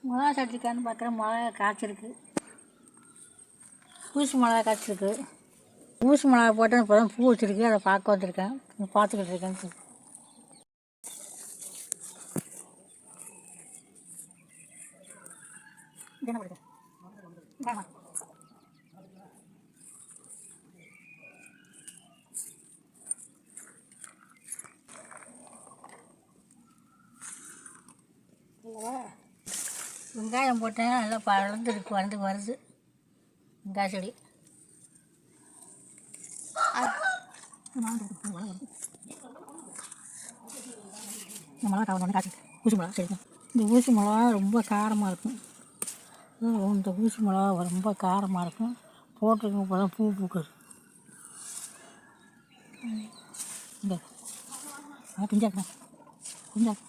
மிளகா சட்டிக்கான்னு பார்க்குறேன். மிளகா காய்ச்சிருக்கு, ஊசி மிளகா காய்ச்சிருக்கு. ஊசி மிளகா போட்டு இப்போ தான் பூ வச்சுருக்கு, அதை பார்க்க வந்திருக்கேன். பார்த்துக்கிட்டு இருக்கேன். வெங்காயம் போட்டேன், நல்லா வளர்ந்துருக்கு, வருது வெங்காய செடி. இந்த மிளகா காவல் காய்ச்சி ஊசி மிளகா சரி. இந்த ஊசி மிளகா ரொம்ப காரமாக இருக்கும். இந்த ஊசி மிளகா ரொம்ப காரமாக இருக்கும். போட்டிருக்கும் இப்போ தான் பூ பூக்குது. இந்த பிஞ்சாக்கா